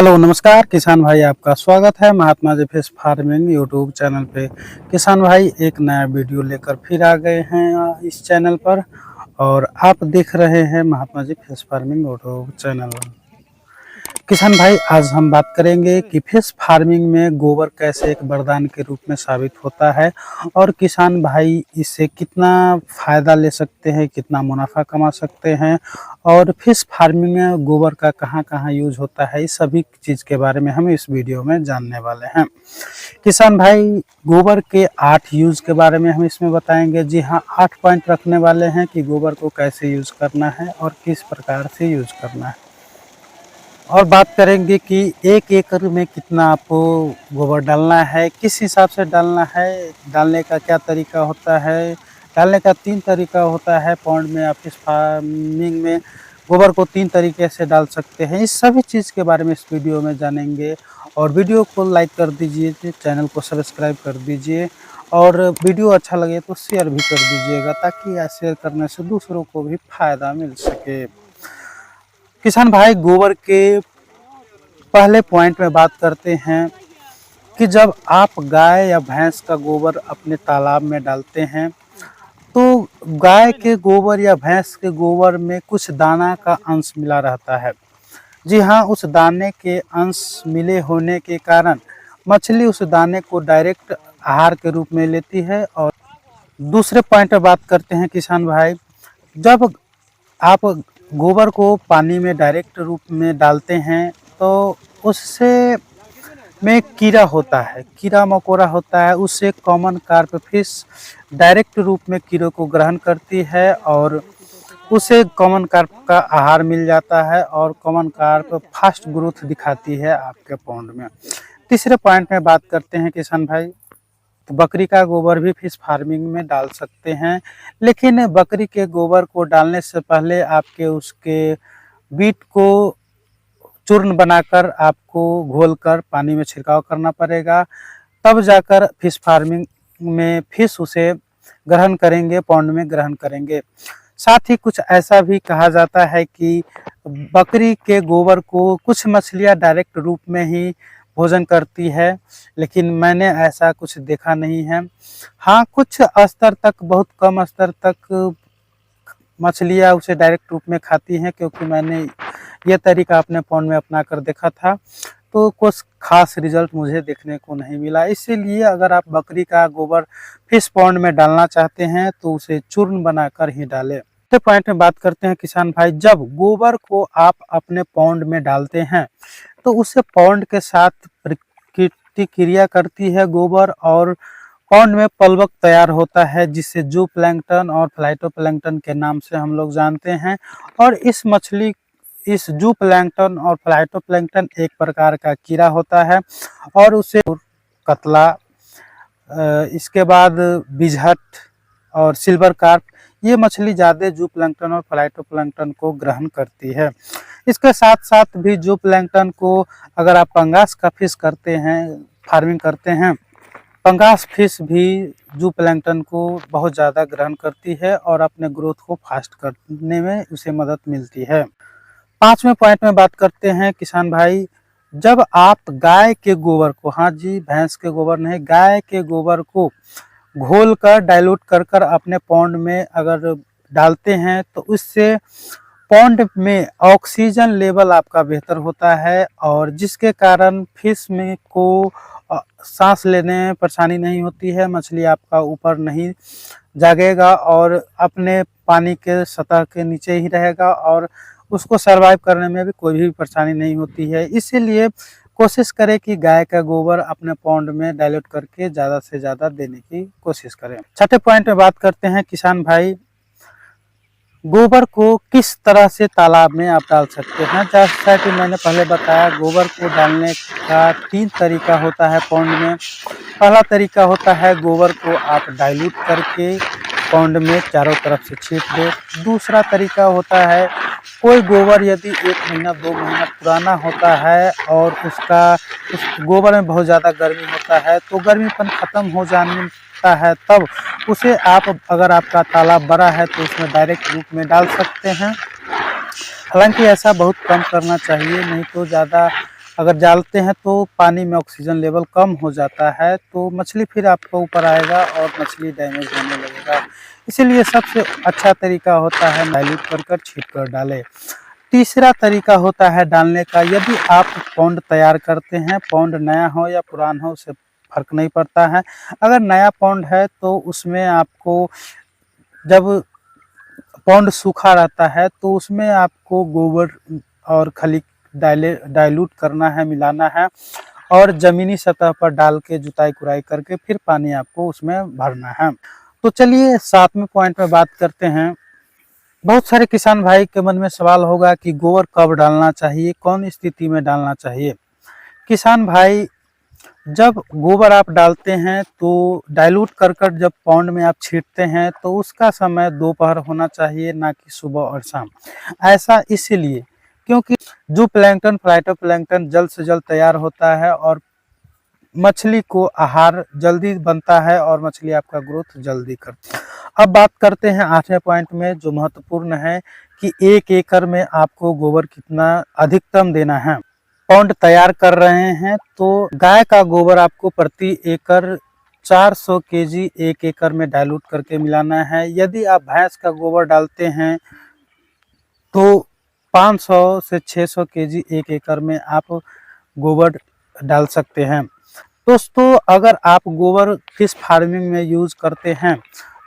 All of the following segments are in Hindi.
हेलो नमस्कार किसान भाई, आपका स्वागत है Mahatma ji fish farming YouTube channel पे। किसान भाई एक नया वीडियो लेकर फिर आ गए हैं इस चैनल पर और आप देख रहे हैं Mahatma ji fish farming YouTube channel. किसान भाई आज हम बात करेंगे कि फिश फार्मिंग में गोबर कैसे एक वरदान के रूप में साबित होता है और किसान भाई इससे कितना फ़ायदा ले सकते हैं, कितना मुनाफा कमा सकते हैं और फिश फार्मिंग में गोबर का कहाँ कहाँ यूज होता है, इस सभी चीज़ के बारे में हम इस वीडियो में जानने वाले हैं। किसान भाई गोबर के 8 यूज़ के बारे में हम इसमें बताएंगे। जी हाँ, 8 पॉइंट रखने वाले हैं कि गोबर को कैसे यूज़ करना है और किस प्रकार से यूज़ करना है, और बात करेंगे कि 1 एकड़ में कितना आपको गोबर डालना है, किस हिसाब से डालना है, डालने का क्या तरीका होता है। डालने का 3 तरीका होता है। पॉन्ड में या फिश फार्मिंग में गोबर को 3 तरीके से डाल सकते हैं। इस सभी चीज़ के बारे में इस वीडियो में जानेंगे और वीडियो को लाइक कर दीजिए, चैनल को सब्सक्राइब कर दीजिए और वीडियो अच्छा लगे तो शेयर भी कर दीजिएगा ताकि शेयर करने से दूसरों को भी फ़ायदा मिल सके। किसान भाई गोबर के पहले पॉइंट में बात करते हैं कि जब आप गाय या भैंस का गोबर अपने तालाब में डालते हैं तो गाय के गोबर या भैंस के गोबर में कुछ दाना का अंश मिला रहता है। जी हाँ, उस दाने के अंश मिले होने के कारण मछली उस दाने को डायरेक्ट आहार के रूप में लेती है। और दूसरे पॉइंट पर बात करते हैं किसान भाई, जब आप गोबर को पानी में डायरेक्ट रूप में डालते हैं तो उससे में कीड़ा होता है, कीड़ा मकोड़ा होता है, उससे कॉमन कार्प फिश डायरेक्ट रूप में कीड़ों को ग्रहण करती है और उसे कॉमन कार्प का आहार मिल जाता है और कॉमन कार्प फास्ट ग्रोथ दिखाती है आपके पॉन्ड में। तीसरे पॉइंट में बात करते हैं किसान भाई, तो बकरी का गोबर भी फिश फार्मिंग में डाल सकते हैं, लेकिन बकरी के गोबर को डालने से पहले आपके उसके बीट को चूर्ण बनाकर आपको घोलकर पानी में छिड़काव करना पड़ेगा, तब जाकर फिश फार्मिंग में फिश उसे ग्रहण करेंगे, पॉन्ड में ग्रहण करेंगे। साथ ही कुछ ऐसा भी कहा जाता है कि बकरी के गोबर को कुछ मछलियां डायरेक्ट रूप में ही भोजन करती है, लेकिन मैंने ऐसा कुछ देखा नहीं है। हाँ, कुछ स्तर तक, बहुत कम स्तर तक मछलियां उसे डायरेक्ट रूप में खाती हैं, क्योंकि मैंने ये तरीका अपने पॉन्ड में अपना कर देखा था तो कुछ खास रिजल्ट मुझे देखने को नहीं मिला। इसीलिए अगर आप बकरी का गोबर फिश पॉन्ड में डालना चाहते हैं तो उसे चूर्ण बनाकर ही डालें। अगले पॉइंट में बात करते हैं किसान भाई, जब गोबर को आप अपने पॉन्ड में डालते हैं तो उससे पॉन्ड के साथ प्रतिक्रिया करती है गोबर और पॉन्ड में प्लवक तैयार होता है, जिससे जू प्लैंकटन और फ्लाइटोप्लैंकटन के नाम से हम लोग जानते हैं। और इस जू प्लैंकटन और फ्लाइटोप्लैंकटन एक प्रकार का कीड़ा होता है और उसे कतला, इसके बाद बिझट और सिल्वर कार्प, ये मछली ज़्यादा जू प्लैंकटन और फ्लाइटोप्लैंकटन को ग्रहण करती है। इसके साथ साथ भी जू प्लैंकटन को अगर आप पंगास का फिश करते हैं, फार्मिंग करते हैं, पंगास फिश भी जू प्लैंकटन को बहुत ज़्यादा ग्रहण करती है और अपने ग्रोथ को फास्ट करने में उसे मदद मिलती है। 5वें पॉइंट में बात करते हैं किसान भाई, जब आप गाय के गोबर को, हाँ जी भैंस के गोबर नहीं, गाय के गोबर को घोल कर डाइल्यूट कर कर अपने पॉन्ड में अगर डालते हैं तो उससे पॉन्ड में ऑक्सीजन लेवल आपका बेहतर होता है और जिसके कारण फिश में को सांस लेने में परेशानी नहीं होती है, मछली आपका ऊपर नहीं जागेगा और अपने पानी के सतह के नीचे ही रहेगा और उसको सरवाइव करने में भी कोई भी परेशानी नहीं होती है। इसीलिए कोशिश करें कि गाय का गोबर अपने पॉन्ड में डाइल्यूट करके ज़्यादा से ज़्यादा देने की कोशिश करें। छठे पॉइंट में बात करते हैं किसान भाई, गोबर को किस तरह से तालाब में आप डाल सकते हैं। जैसा कि मैंने पहले बताया, गोबर को डालने का 3 तरीका होता है पॉन्ड में। पहला तरीका होता है गोबर को आप डाइल्यूट करके पॉन्ड में चारों तरफ से छींट दें। दूसरा तरीका होता है, कोई गोबर यदि 1 महीना 2 महीना पुराना होता है और उस गोबर में बहुत ज़्यादा गर्मी होता है तो गर्मीपन ख़त्म हो जाता है, तब उसे आप, अगर आपका तालाब बड़ा है तो उसमें डायरेक्ट रूप में डाल सकते हैं। हालांकि ऐसा बहुत कम करना चाहिए, नहीं तो ज़्यादा अगर डालते हैं तो पानी में ऑक्सीजन लेवल कम हो जाता है, तो मछली फिर आपको ऊपर आएगा और मछली डैमेज होने लगेगा। इसीलिए सबसे अच्छा तरीका होता है डाइल्यूट कर छींट कर डालें। तीसरा तरीका होता है डालने का, यदि आप पॉन्ड तैयार करते हैं, पॉन्ड नया हो या पुराना हो उससे फ़र्क नहीं पड़ता है। अगर नया पॉन्ड है तो उसमें आपको जब पॉन्ड सूखा रहता है तो उसमें आपको गोबर और खली डाइल्यूट करना है, मिलाना है और ज़मीनी सतह पर डाल के जुताई कुराई करके फिर पानी आपको उसमें भरना है। तो चलिए 7वें पॉइंट में बात करते हैं। बहुत सारे किसान भाई के मन में सवाल होगा कि गोबर कब डालना चाहिए, कौन स्थिति में डालना चाहिए। किसान भाई, जब गोबर आप डालते हैं तो डाइल्यूट कर जब पॉन्ड में आप छींटते हैं तो उसका समय दोपहर होना चाहिए, ना कि सुबह और शाम। ऐसा इसलिए क्योंकि जो प्लैंकटन फाइटोप्लैंक्टन जल्द से जल्द तैयार होता है और मछली को आहार जल्दी बनता है और मछली आपका ग्रोथ जल्दी करती है। अब बात करते हैं 8वें पॉइंट में, जो महत्वपूर्ण है कि 1 एकड़ में आपको गोबर कितना अधिकतम देना है। पॉन्ड तैयार कर रहे हैं तो गाय का गोबर आपको प्रति एकड़ 400 केजी 1 एकड़ में डाइल्यूट करके मिलाना है। यदि आप भैंस का गोबर डालते हैं तो 500 से 600 केजी 1 एकड़ में आप गोबर डाल सकते हैं। दोस्तों, अगर आप गोबर फिश फार्मिंग में यूज़ करते हैं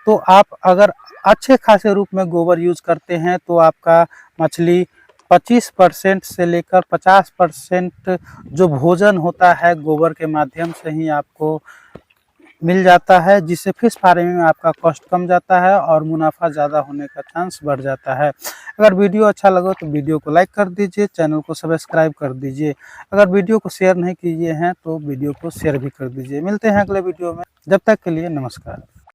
तो आप अगर अच्छे खासे रूप में गोबर यूज़ करते हैं तो आपका मछली 25% से लेकर 50% जो भोजन होता है गोबर के माध्यम से ही आपको मिल जाता है, जिससे फिश फार्मिंग में आपका कॉस्ट कम जाता है और मुनाफा ज़्यादा होने का चांस बढ़ जाता है। अगर वीडियो अच्छा लगा तो वीडियो को लाइक कर दीजिए, चैनल को सब्सक्राइब कर दीजिए। अगर वीडियो को शेयर नहीं किए हैं तो वीडियो को शेयर भी कर दीजिए। मिलते हैं अगले वीडियो में, जब तक के लिए नमस्कार।